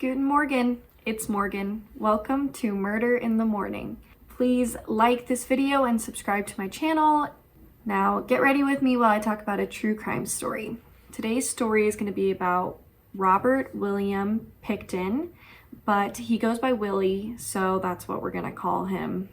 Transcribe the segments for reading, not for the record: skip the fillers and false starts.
Guten Morgen, it's Morgan. Welcome to Murder in the Morning. Please like this video and subscribe to my channel. Now get ready with me while I talk about a true crime story. Today's story is going to be about Robert William Pickton, but he goes by Willie, so that's what we're going to call him.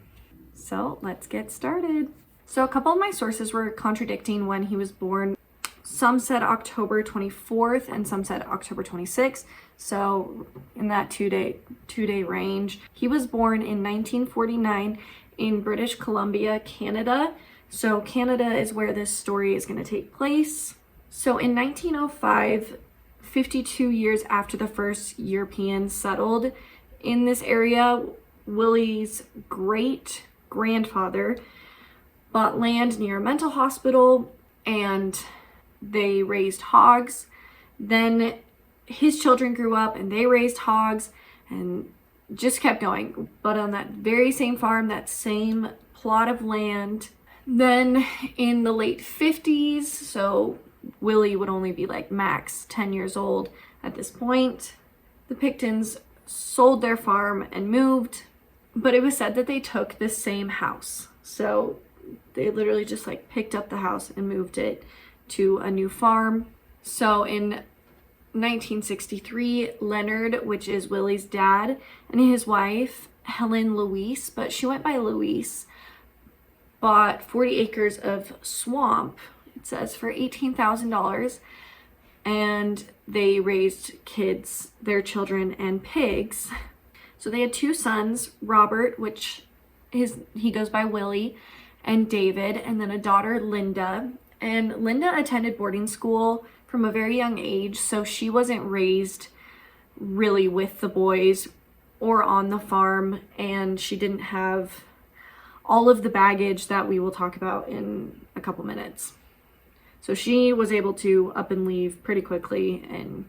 So let's get started. So a couple of my sources were contradicting when he was born. Some said October 24th and some said October 26th. So in that two-day range. He was born in 1949 in British Columbia, Canada. So Canada is where this story is going to take place. So in 1905, 52 years after the first Europeans settled in this area, Willie's great-grandfather bought land near a mental hospital and they raised hogs. Then his children grew up and they raised hogs and just kept going. But on that very same farm, that same plot of land, then in the late 50s, so Willie would only be like max 10 years old at this point, the Picktons sold their farm and moved, but it was said that they took the same house. So they literally just like picked up the house and moved it to a new farm. So in 1963, Leonard, which is Willie's dad, and his wife, Helen Louise, but she went by Louise, bought 40 acres of swamp, it says, for $18,000, and they raised kids, their children, and pigs. So they had two sons, Robert, which he goes by Willie, and David, and then a daughter, Linda. And Linda attended boarding school from a very young age, so she wasn't raised really with the boys or on the farm, and she didn't have all of the baggage that we will talk about in a couple minutes. So she was able to up and leave pretty quickly, and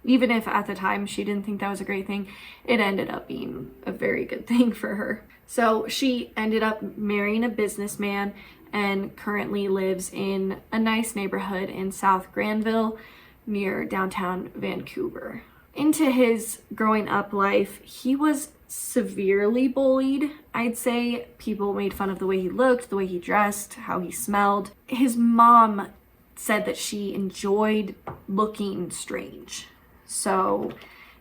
even if at the time she didn't think that was a great thing, it ended up being a very good thing for her. So she ended up marrying a businessman and currently lives in a nice neighborhood in South Granville near downtown Vancouver. Into his growing up life, he was severely bullied. I'd say people made fun of the way he looked, the way he dressed, how he smelled. His mom said that she enjoyed looking strange. So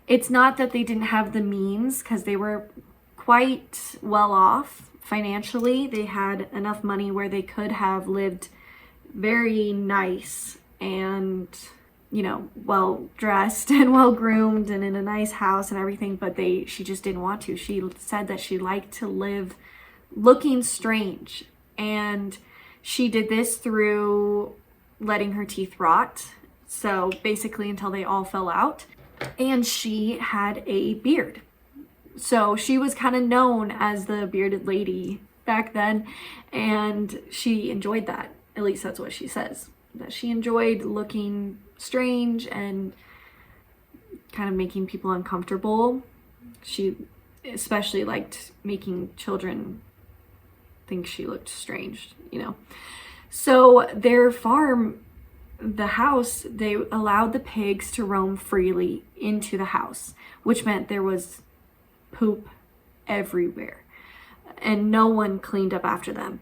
it's not that they didn't have the means, because they were quite well off financially. They had enough money where they could have lived very nice and, you know, well dressed and well groomed and in a nice house and everything, but she just didn't want to. She said that she liked to live looking strange, and she did this through letting her teeth rot, so basically until they all fell out, and she had a beard. So she was kind of known as the bearded lady back then, and she enjoyed that. At least that's what she says, that she enjoyed looking strange and kind of making people uncomfortable. She especially liked making children think she looked strange, you know. So their farm, the house, they allowed the pigs to roam freely into the house, which meant there was poop everywhere and no one cleaned up after them.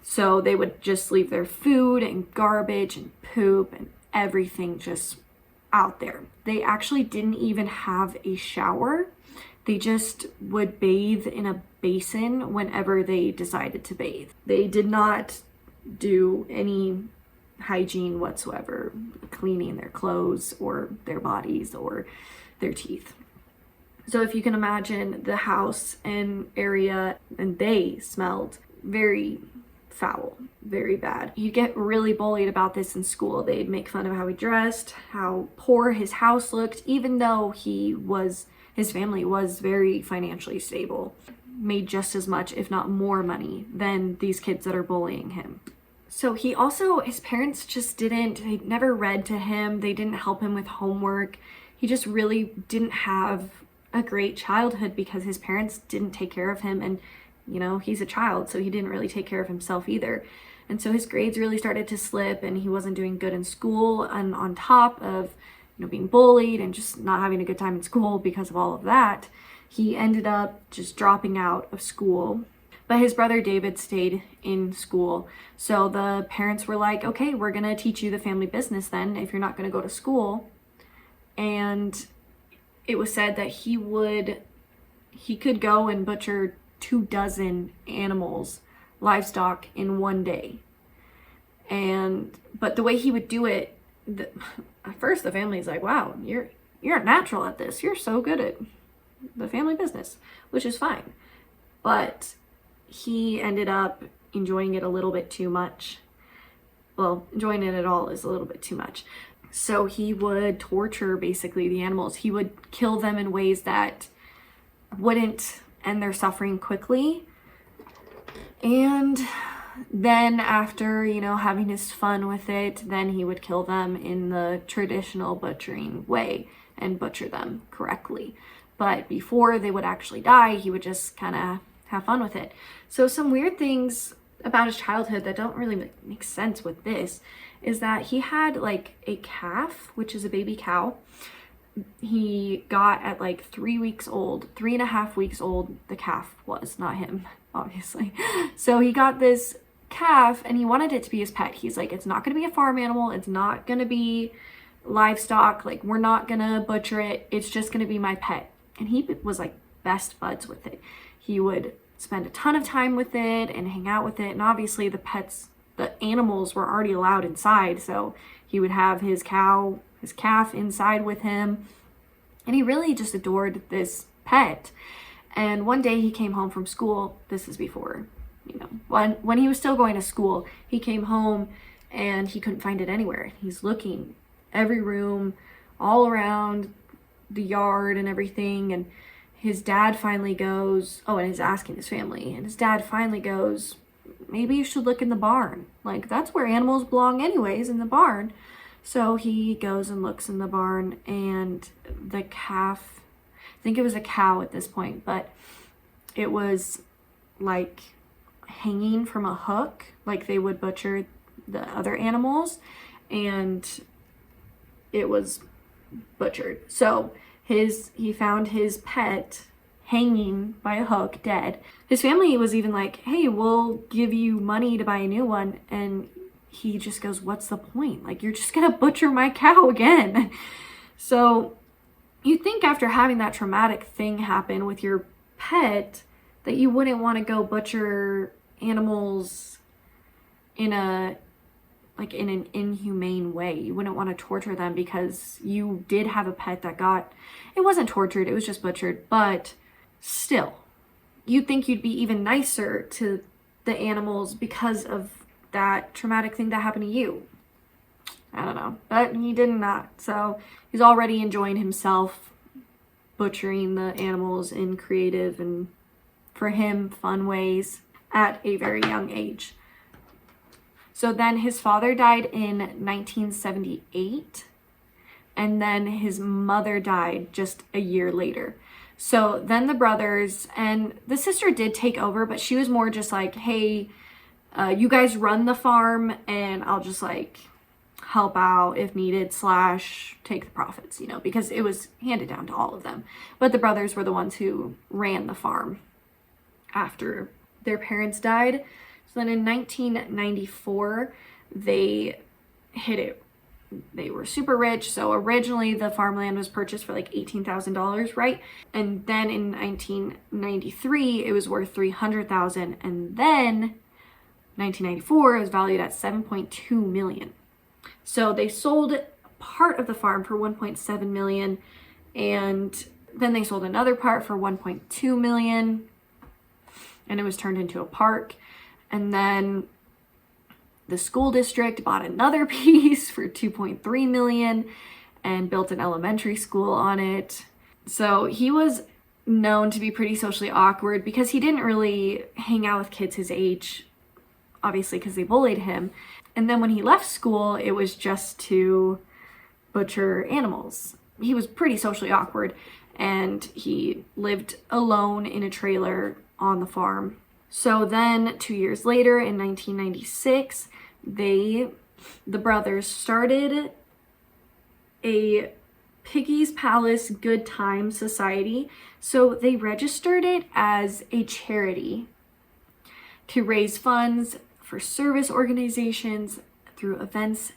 So they would just leave their food and garbage and poop and everything just out there. They actually didn't even have a shower. They just would bathe in a basin whenever they decided to bathe. They did not do any hygiene whatsoever, cleaning their clothes or their bodies or their teeth. So if you can imagine the house and area, and they smelled very foul, very bad. You get really bullied about this in school. They'd make fun of how he dressed, how poor his house looked, even though his family was very financially stable, made just as much, if not more money than these kids that are bullying him. So his parents just they never read to him. They didn't help him with homework. He just really didn't have a great childhood because his parents didn't take care of him, and you know, he's a child, so he didn't really take care of himself either. And so his grades really started to slip and he wasn't doing good in school, and on top of being bullied and just not having a good time in school because of all of that, he ended up just dropping out of school. But his brother David stayed in school. So the parents were like, okay, we're going to teach you the family business then if you're not going to go to school. And it was said that he could go and butcher 24 animals, livestock, in one day. But the way he would do it, at first the family's like, wow, you're a natural at this. You're so good at the family business, which is fine. But he ended up enjoying it a little bit too much. Well, enjoying it at all is a little bit too much. So he would torture basically the animals. He would kill them in ways that wouldn't end their suffering quickly. And then after, having his fun with it, then he would kill them in the traditional butchering way and butcher them correctly. But before they would actually die, he would just kind of have fun with it. So some weird things about his childhood that don't really make sense with this is that he had like a calf, which is a baby cow. He got at like 3.5 weeks old, the calf was, not him, obviously. So he got this calf and he wanted it to be his pet. He's like, it's not going to be a farm animal. It's not going to be livestock. Like, we're not going to butcher it. It's just going to be my pet. And he was like best buds with it. He would spend a ton of time with it and hang out with it. And obviously the animals were already allowed inside. So he would have his calf inside with him. And he really just adored this pet. And one day he came home from school. This is before, when he was still going to school, he came home and he couldn't find it anywhere. He's looking every room, all around the yard and everything. And his dad finally goes, and he's asking his family, and his dad finally goes, maybe you should look in the barn. Like, that's where animals belong anyways, in the barn. So he goes and looks in the barn, and the calf, I think it was a cow at this point, but it was like hanging from a hook, like they would butcher the other animals, and it was butchered. So he found his pet hanging by a hook, dead. His family was even like, hey, we'll give you money to buy a new one. And he just goes, what's the point? Like, you're just gonna butcher my cow again. So you'd think after having that traumatic thing happen with your pet that you wouldn't want to go butcher animals in an inhumane way. You wouldn't want to torture them because you did have a pet that it wasn't tortured, it was just butchered, but still, you'd think you'd be even nicer to the animals because of that traumatic thing that happened to you. I don't know, but he did not. So he's already enjoying himself butchering the animals in creative and, for him, fun ways at a very young age. So then his father died in 1978, and then his mother died just a year later. So then the brothers, and the sister did take over, but she was more just like, hey, you guys run the farm and I'll just like help out if needed / take the profits, because it was handed down to all of them. But the brothers were the ones who ran the farm after their parents died. So then in 1994, they hit it. They were super rich. So originally the farmland was purchased for like $18,000, right? And then in 1993, it was worth $300,000. And then 1994, it was valued at $7.2 million. So they sold part of the farm for $1.7 million. And then they sold another part for $1.2 million. And it was turned into a park. And then the school district bought another piece for $2.3 million and built an elementary school on it. So he was known to be pretty socially awkward because he didn't really hang out with kids his age, obviously because they bullied him. And then when he left school, it was just to butcher animals. He was pretty socially awkward, and he lived alone in a trailer on the farm. So then 2 years later, in 1996, the brothers started a Piggy's Palace Good Time Society. So they registered it as a charity to raise funds for service organizations through events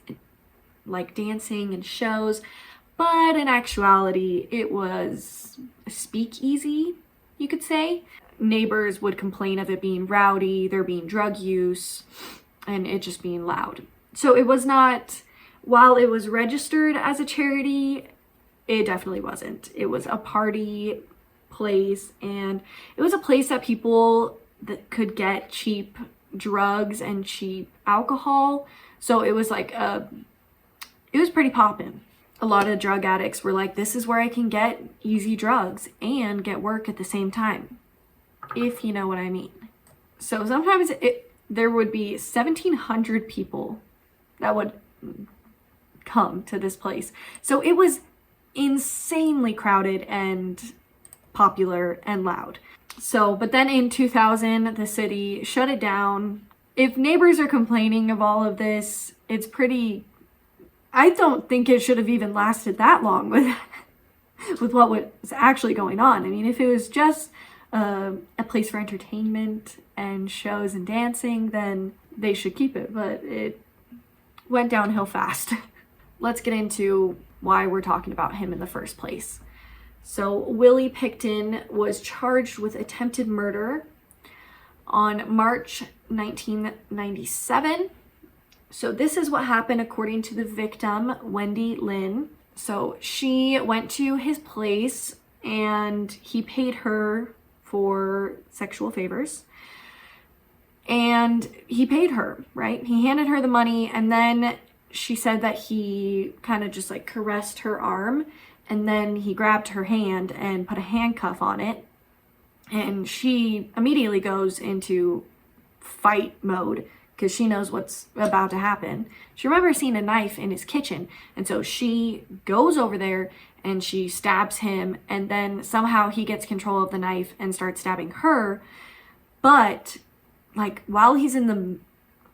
like dancing and shows. But in actuality, it was a speakeasy, you could say. Neighbors would complain of it being rowdy, there being drug use, and it just being loud. So it was not, while it was registered as a charity, it definitely wasn't. It was a party place, and it was a place that people that could get cheap drugs and cheap alcohol. So it was like it was pretty poppin'. A lot of drug addicts were like, this is where I can get easy drugs and get work at the same time, if you know what I mean. So sometimes there would be 1,700 people that would come to this place. So it was insanely crowded and popular and loud. So, but then in 2000, the city shut it down. If neighbors are complaining of all of this, it's pretty, I don't think it should have even lasted that long with what was actually going on. I mean, if it was just a place for entertainment and shows and dancing, then they should keep it, but it went downhill fast. Let's get into why we're talking about him in the first place. So Willie Pickton was charged with attempted murder on March 1997. So this is what happened according to the victim, Wendy Lynn. So she went to his place and he paid her for sexual favors. And he paid her, right? He handed her the money, and then she said that he kind of just like caressed her arm, and then he grabbed her hand and put a handcuff on it. And she immediately goes into fight mode because she knows what's about to happen. She remembers seeing a knife in his kitchen, and so she goes over there and she stabs him, and then somehow he gets control of the knife and starts stabbing her. But like while he's in the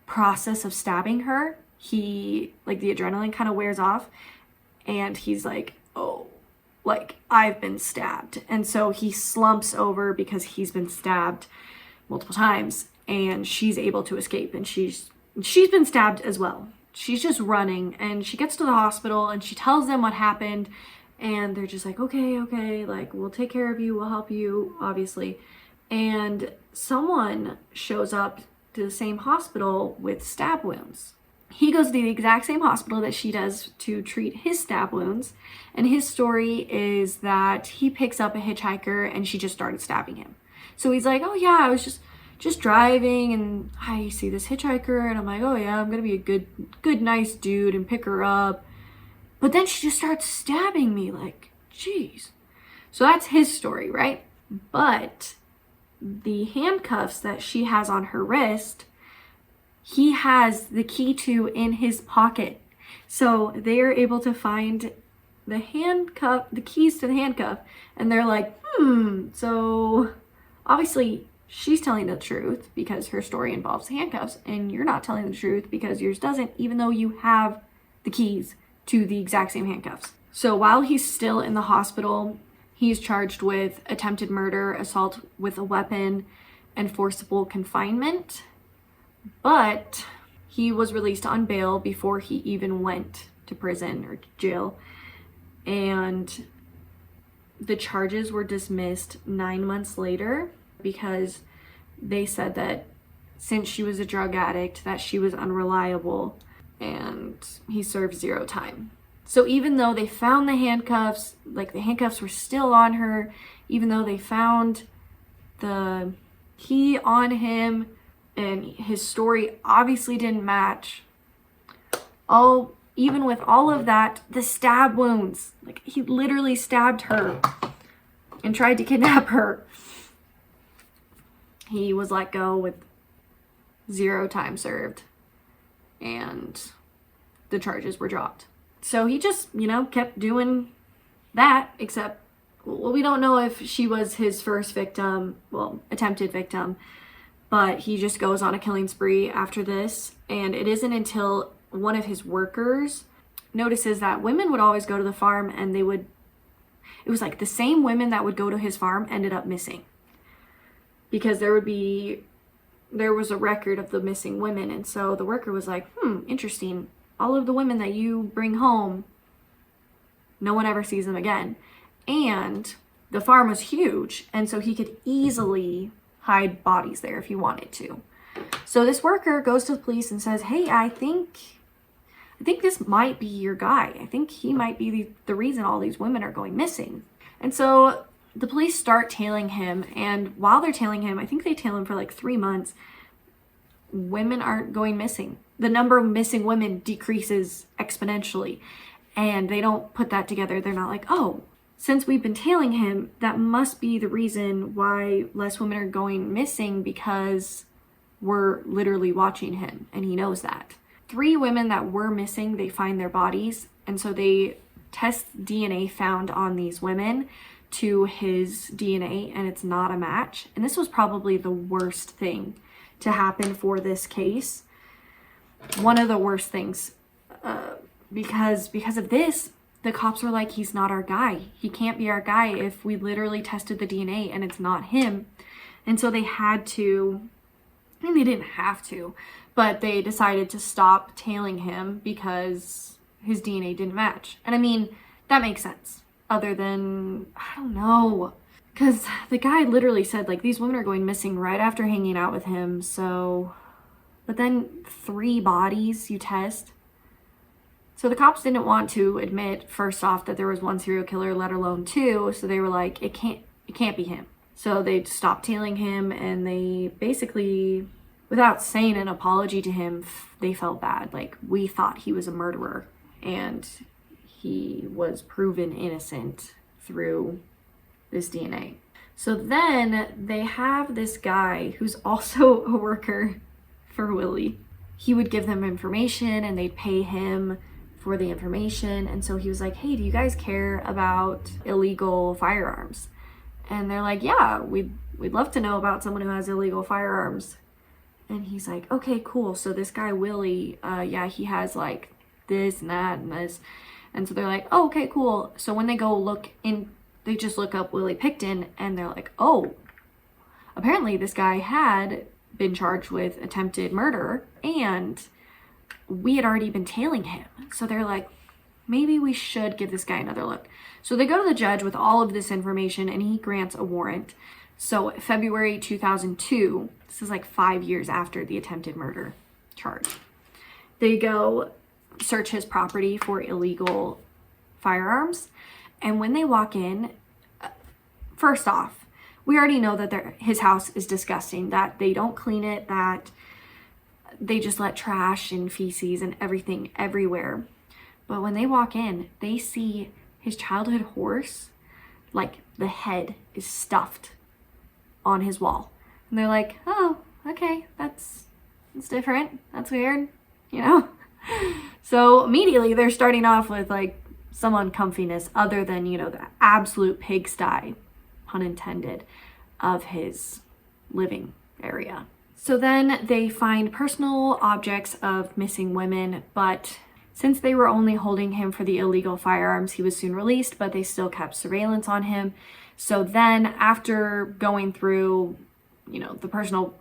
process of stabbing her, he, like, the adrenaline kind of wears off, and he's like, oh, like, I've been stabbed. And so he slumps over because he's been stabbed multiple times, and she's able to escape, and she's been stabbed as well. She's just running, and she gets to the hospital, and she tells them what happened, and they're just like, okay, like, we'll take care of you, we'll help you, obviously. And someone shows up to the same hospital with stab wounds. He goes to the exact same hospital that she does to treat his stab wounds, and his story is that he picks up a hitchhiker and she just started stabbing him. So he's like, oh yeah, I was just driving and I see this hitchhiker, and I'm like, oh yeah, I'm gonna be a good nice dude and pick her up. But then she just starts stabbing me, like, geez. So that's his story, right? But the handcuffs that she has on her wrist, he has the key to in his pocket. So they are able to find the keys to the handcuff, and they're like, so obviously she's telling the truth because her story involves handcuffs, and you're not telling the truth because yours doesn't, even though you have the keys to the exact same handcuffs. So while he's still in the hospital, he's charged with attempted murder, assault with a weapon, and forcible confinement. But he was released on bail before he even went to prison or jail. And the charges were dismissed 9 months later because they said that since she was a drug addict, that she was unreliable, and he served 0 time. So even though they found the handcuffs, like the handcuffs were still on her, even though they found the key on him, and his story obviously didn't match, even with all of that, the stab wounds, like he literally stabbed her and tried to kidnap her, he was let go with 0 time served, and the charges were dropped. So he just, kept doing that, except, well, we don't know if she was his first victim, well, attempted victim, but he just goes on a killing spree after this. And it isn't until one of his workers notices that women would always go to the farm and it was like the same women that would go to his farm ended up missing. Because there was a record of the missing women. And so the worker was like, interesting. All of the women that you bring home, no one ever sees them again. And the farm was huge. And so he could easily hide bodies there if he wanted to. So this worker goes to the police and says, hey, I think this might be your guy. I think he might be the reason all these women are going missing. And so the police start tailing him, and while they're tailing him, I think they tail him for like 3 months, women aren't going missing. The number of missing women decreases exponentially, and they don't put that together. They're not like, oh, since we've been tailing him, that must be the reason why less women are going missing, because we're literally watching him, and he knows that. 3 women that were missing, they find their bodies, and so they test DNA found on these women to his DNA, and it's not a match. And this was probably the worst thing to happen for this case. One of the worst things, because of this, the cops were like, he's not our guy. He can't be our guy if we literally tested the DNA and it's not him. And so they had to, I mean, they didn't have to, but they decided to stop tailing him because his DNA didn't match. And I mean, that makes sense. Other than, I don't know, because the guy literally said, like, these women are going missing right after hanging out with him. So, but then 3 bodies you test. So the cops didn't want to admit, first off, that there was 1 serial killer, let alone 2. So they were like, it can't be him. So they stopped tailing him, and they basically, without saying an apology to him, they felt bad. Like, we thought he was a murderer, and he was proven innocent through this DNA. So then they have this guy who's also a worker for Willie. He would give them information and they'd pay him for the information. And so he was like, hey, do you guys care about illegal firearms? And they're like, yeah, we'd love to know about someone who has illegal firearms. And he's like, okay, cool. So this guy, Willie, yeah, he has like this and that and this. And so they're like, oh, okay, cool. So when they go look in, they just look up Willie Pickton, and they're like, oh, apparently this guy had been charged with attempted murder, and we had already been tailing him. So they're like, maybe we should give this guy another look. So they go to the judge with all of this information, and he grants a warrant. So February 2002, this is like 5 years after the attempted murder charge, they go search his property for illegal firearms. And when they walk in, first off, we already know that his house is disgusting, that they don't clean it, that they just let trash and feces and everything everywhere. But when they walk in, they see his childhood horse, like the head is stuffed on his wall. And they're like, oh, okay, that's different. That's weird, you know? So immediately they're starting off with like some uncomfiness other than, you know, the absolute pigsty, pun intended, of his living area. So then they find personal objects of missing women, but since they were only holding him for the illegal firearms, he was soon released, but they still kept surveillance on him. So then after going through, you know, the personal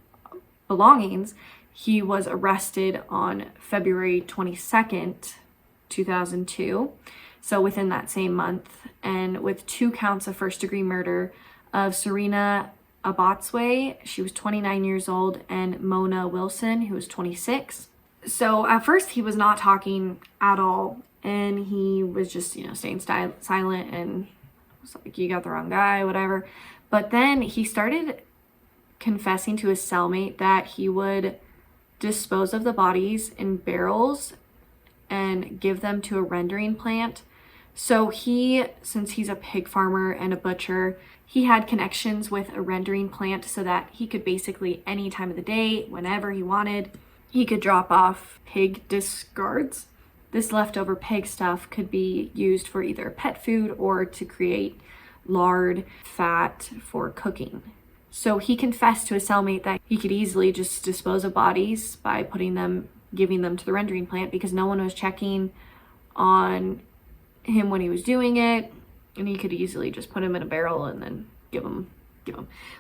belongings, he was arrested on February 22nd, 2002. So within that same month, and with 2 counts of first-degree murder of Serena Abotsway, she was 29 years old, and Mona Wilson, who was 26. So at first he was not talking at all, and he was just, you know, staying silent and was like, you got the wrong guy, whatever. But then he started confessing to his cellmate that he would dispose of the bodies in barrels and give them to a rendering plant. So he, since he's a pig farmer and a butcher, he had connections with a rendering plant so that he could basically any time of the day, whenever he wanted, he could drop off pig discards. This leftover pig stuff could be used for either pet food or to create lard, fat for cooking. So he confessed to his cellmate that he could easily just dispose of bodies by giving them to the rendering plant, because no one was checking on him when he was doing it, and he could easily just put him in a barrel and then give him,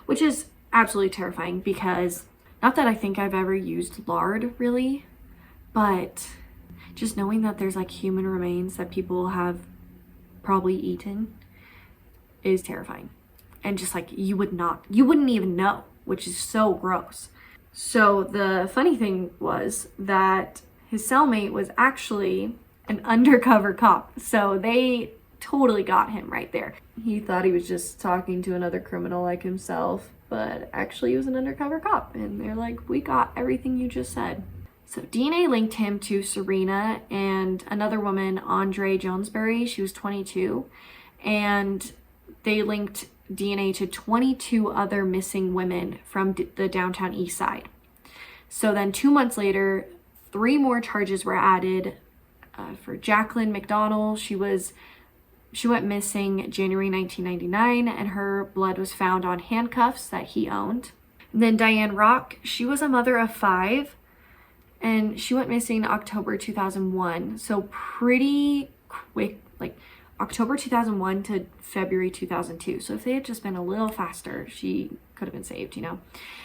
which is absolutely terrifying, because not that I think I've ever used lard really, but just knowing that there's like human remains that people have probably eaten is terrifying. And just like you wouldn't even know, which is so gross. So the funny thing was that his cellmate was actually an undercover cop. So they totally got him right there. He thought he was just talking to another criminal like himself, but actually he was an undercover cop. And they're like, we got everything you just said. So DNA linked him to Serena and another woman, Andre Jonesbury. She was 22. And they linked DNA to 22 other missing women from the downtown east side. So then 2 months later, 3 more charges were added for Jacqueline McDonald. She went missing January 1999, and her blood was found on handcuffs that he owned. And then Diane Rock, she was a mother of 5, and she went missing October 2001. So pretty quick, like October 2001 to February 2002. So if they had just been a little faster, she could have been saved, you know.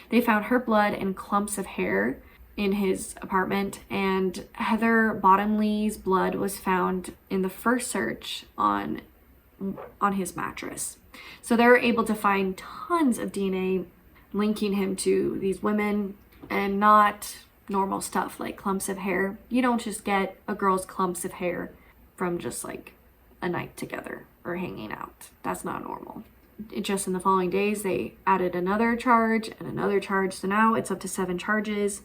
They found her blood and clumps of hair in his apartment, and Heather Bottomley's blood was found in the first search on his mattress. So they were able to find tons of DNA linking him to these women, and not normal stuff like clumps of hair. You don't just get a girl's clumps of hair from just like a night together or hanging out. That's not normal. Just in the following days, they added another charge and another charge. So now it's up to 7 charges.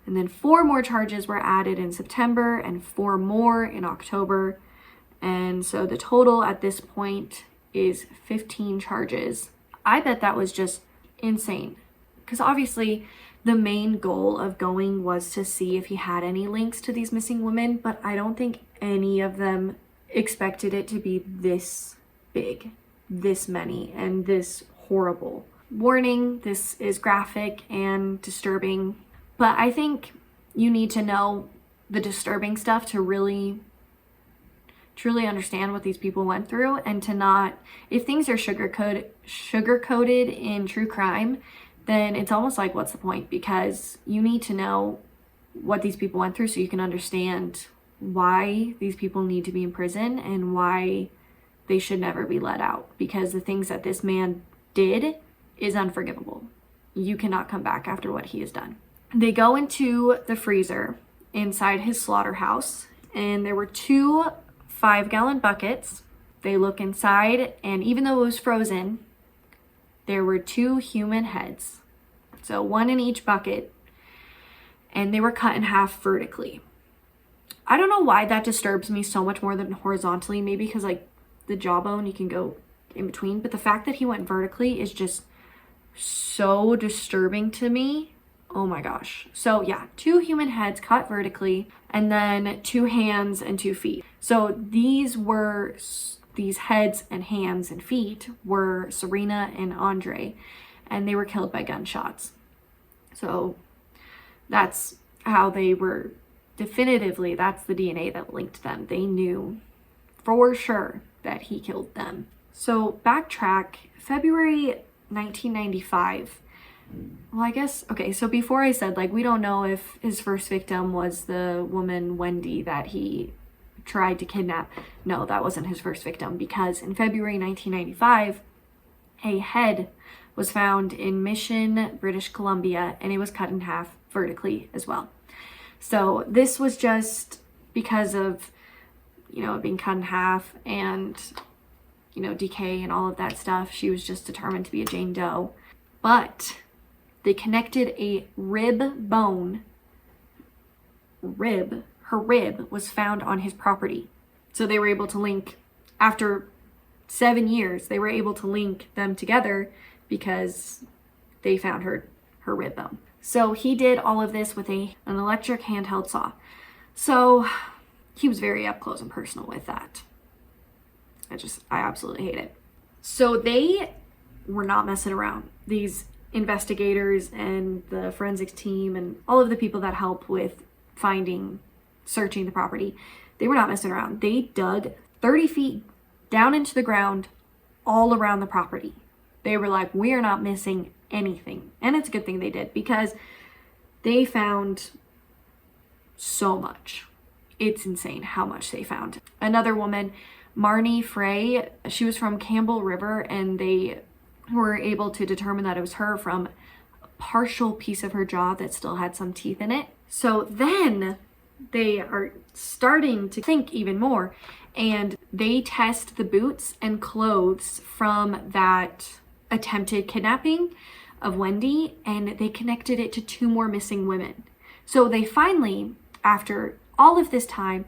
And then 4 more charges were added in September and 4 more in October. And so the total at this point is 15 charges. I bet that was just insane, because obviously the main goal of going was to see if he had any links to these missing women, but I don't think any of them expected it to be this big, this many, and this horrible. Warning, this is graphic and disturbing, but I think you need to know the disturbing stuff to really truly understand what these people went through, and to not, if things are sugar-coated in true crime, then it's almost like, what's the point? Because you need to know what these people went through so you can understand why these people need to be in prison and why they should never be let out. Because the things that this man did is unforgivable. You cannot come back after what he has done. They go into the freezer inside his slaughterhouse, and there were 2 5-gallon buckets. They look inside, and even though it was frozen, there were 2 human heads. So 1 in each bucket, and they were cut in half vertically. I don't know why that disturbs me so much more than horizontally. Maybe because like the jawbone, you can go in between, but the fact that he went vertically is just so disturbing to me. Oh my gosh. So yeah, 2 human heads cut vertically, and then 2 hands and 2 feet. So these heads and hands and feet were Serena and Andre, and they were killed by gunshots. So that's how they were, definitively, that's the DNA that linked them. They knew for sure that he killed them. So backtrack, February 1995. Well, I guess, okay, so before I said, like, we don't know if his first victim was the woman Wendy that he tried to kidnap. No, that wasn't his first victim, because in February 1995, a head was found in Mission, British Columbia, and it was cut in half vertically as well. So this was just because of, you know, it being cut in half and, you know, decay and all of that stuff. She was just determined to be a Jane Doe. But they connected a rib bone. Her rib was found on his property. So they were able to link, after 7 years, they were able to link them together because they found her rib bone. So he did all of this with an electric handheld saw. So he was very up close and personal with that. I absolutely hate it. So they were not messing around. These investigators and the forensics team and all of the people that help with searching the property, They were not messing around. They dug 30 feet down into the ground all around the property. They were like, we are not missing anything. And it's a good thing they did, because they found so much. It's insane how much they found. Another woman, Marnie Frey, she was from Campbell River, and they were able to determine that it was her from a partial piece of her jaw that still had some teeth in it. So then they are starting to think even more, and they test the boots and clothes from that attempted kidnapping of Wendy, and they connected it to 2 more missing women. So they finally, after all of this time,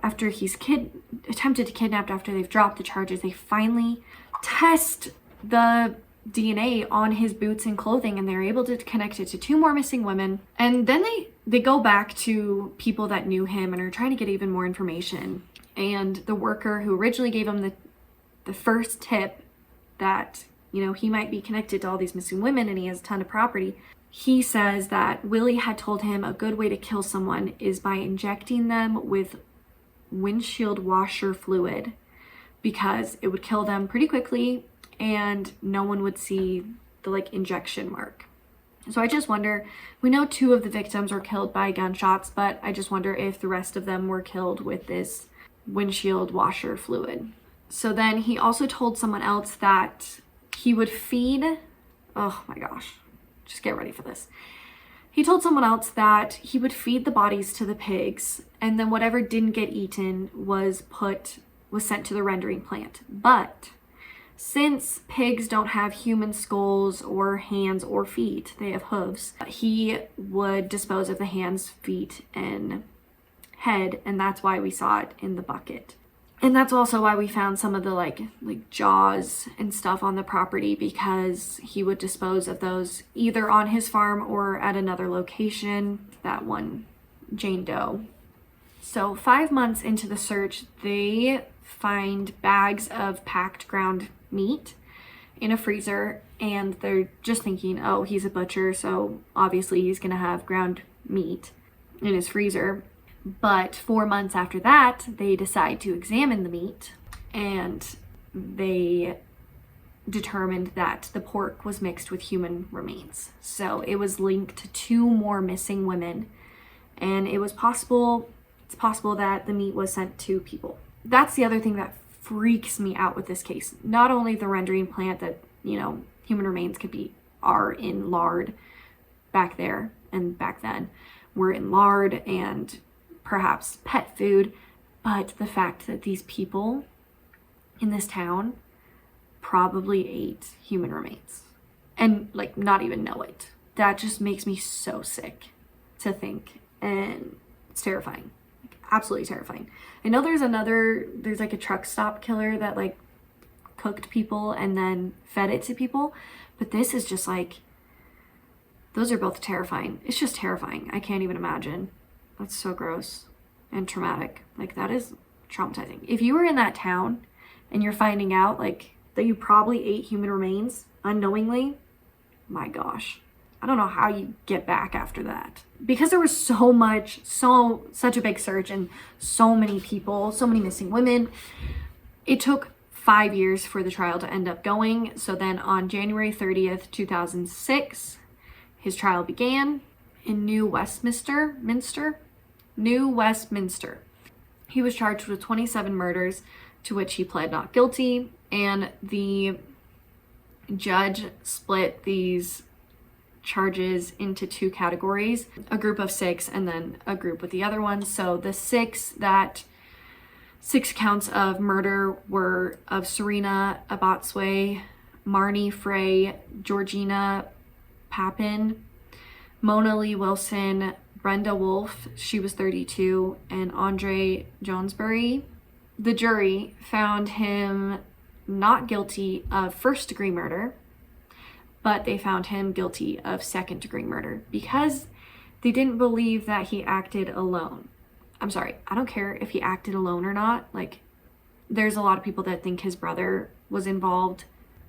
after he's attempted to kidnap, after they've dropped the charges, they finally test the DNA on his boots and clothing, and they're able to connect it to 2 more missing women. And then they go back to people that knew him and are trying to get even more information. And the worker who originally gave him the first tip that, you know, he might be connected to all these missing women and he has a ton of property, he says that Willie had told him a good way to kill someone is by injecting them with windshield washer fluid, because it would kill them pretty quickly and no one would see the injection mark. So I just wonder, we know 2 of the victims were killed by gunshots, but I just wonder if the rest of them were killed with this windshield washer fluid. So then he also told someone else that he would feed, oh my gosh, just get ready for this. He told someone else that he would feed the bodies to the pigs, and then whatever didn't get eaten was sent to the rendering plant. But since pigs don't have human skulls or hands or feet, they have hooves, he would dispose of the hands, feet, and head, and that's why we saw it in the bucket. And that's also why we found some of the like jaws and stuff on the property, because he would dispose of those either on his farm or at another location, that one Jane Doe. So 5 months into the search, they find bags of packed ground meat in a freezer, and they're just thinking, oh, he's a butcher, so obviously he's gonna have ground meat in his freezer. But 4 months after that, they decide to examine the meat, and they determined that the pork was mixed with human remains. So it was linked to 2 more missing women, and it's possible that the meat was sent to people. That's the other thing that freaks me out with this case. Not only the rendering plant that, human remains are in lard back there, and back then were in lard and perhaps pet food, but the fact that these people in this town probably ate human remains and not even know it. That just makes me so sick to think, and it's terrifying. Absolutely terrifying. I know there's a truck stop killer that cooked people and then fed it to people, but this is just those are both terrifying. It's just terrifying. I can't even imagine. That's so gross and traumatic. That is traumatizing. If you were in that town and you're finding out that you probably ate human remains unknowingly, my gosh, I don't know how you get back after that. Because there was such a big search and so many people, so many missing women, it took 5 years for the trial to end up going. So then on January 30th, 2006, his trial began in New Westminster. He was charged with 27 murders, to which he pled not guilty, and the judge split these charges into 2 categories, a group of 6 and then a group with the other ones. So the 6 counts of murder were of Serena Abotsway, Marnie Frey, Georgina Papin, Mona Lee Wilson, Brenda Wolfe, she was 32, and Andre Jonesbury. The jury found him not guilty of first-degree murder, but they found him guilty of second-degree murder because they didn't believe that he acted alone. I'm sorry, I don't care if he acted alone or not. There's a lot of people that think his brother was involved.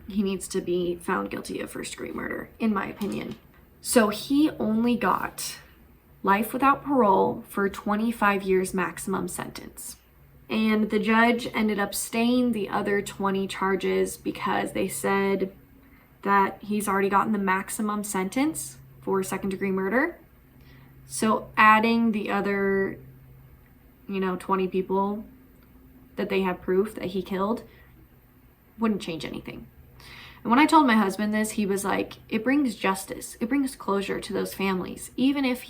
He needs to be found guilty of first-degree murder, in my opinion. So he only got life without parole for 25 years maximum sentence. And the judge ended up staying the other 20 charges because they said that he's already gotten the maximum sentence for second-degree murder. So adding the other, 20 people that they have proof that he killed wouldn't change anything. And when I told my husband this, he was like, it brings justice. It brings closure to those families. Even if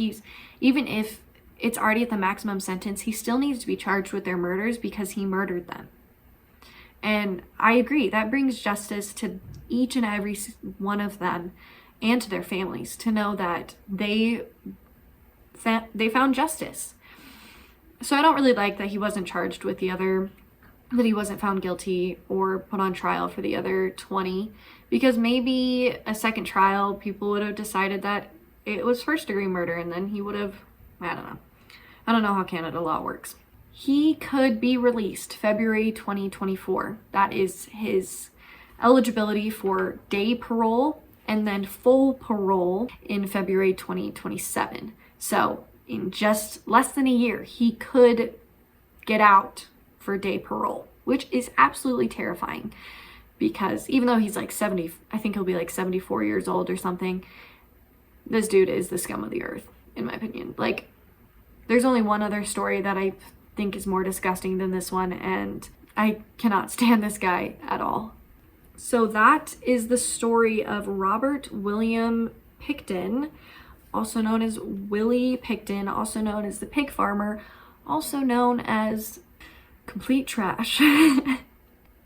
it's already at the maximum sentence, he still needs to be charged with their murders because he murdered them. And I agree, that brings justice to each and every one of them and to their families to know that they found justice. So I don't really like that he wasn't charged with that he wasn't found guilty or put on trial for the other 20, because maybe a second trial, people would have decided that it was first-degree murder, and then he would have, I don't know how Canada law works. He could be released February 2024. That is his eligibility for day parole, and then full parole in February 2027. So in just less than a year, he could get out for day parole, which is absolutely terrifying, because even though he's like 70, I think he'll be like 74 years old or something, this dude is the scum of the earth, in my opinion. Like, there's only one other story that I think is more disgusting than this one, and I cannot stand this guy at all. So that is the story of Robert William Pickton, also known as Willie Pickton, also known as the pig farmer, also known as complete trash.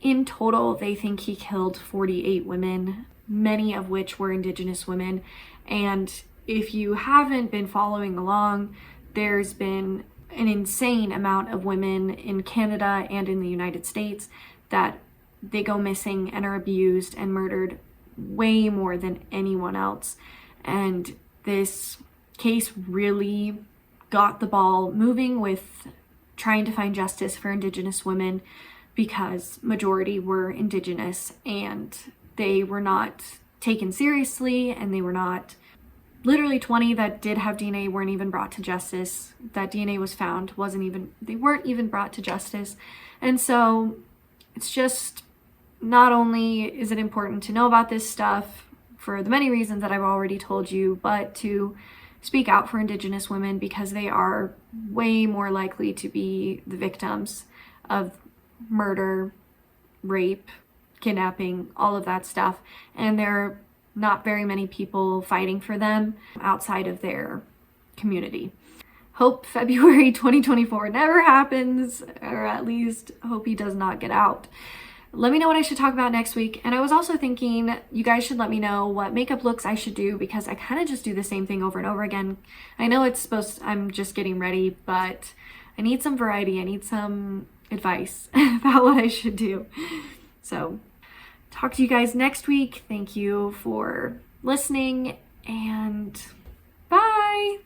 In total, they think he killed 48 women, many of which were Indigenous women. And if you haven't been following along, there's been an insane amount of women in Canada and in the United States that they go missing and are abused and murdered way more than anyone else. And this case really got the ball moving with trying to find justice for Indigenous women, because majority were Indigenous and they were not taken seriously, and they were not, literally 20 that did have DNA weren't even brought to justice. That DNA was found, they weren't even brought to justice. And so it's just, not only is it important to know about this stuff for the many reasons that I've already told you, but to speak out for Indigenous women, because they are way more likely to be the victims of murder, rape, kidnapping, all of that stuff. And there are not very many people fighting for them outside of their community. Hope February 2024 never happens, or at least hope he does not get out. Let me know what I should talk about next week. And I was also thinking you guys should let me know what makeup looks I should do, because I kind of just do the same thing over and over again. I know I'm just getting ready, but I need some variety. I need some advice about what I should do. So talk to you guys next week. Thank you for listening, and bye.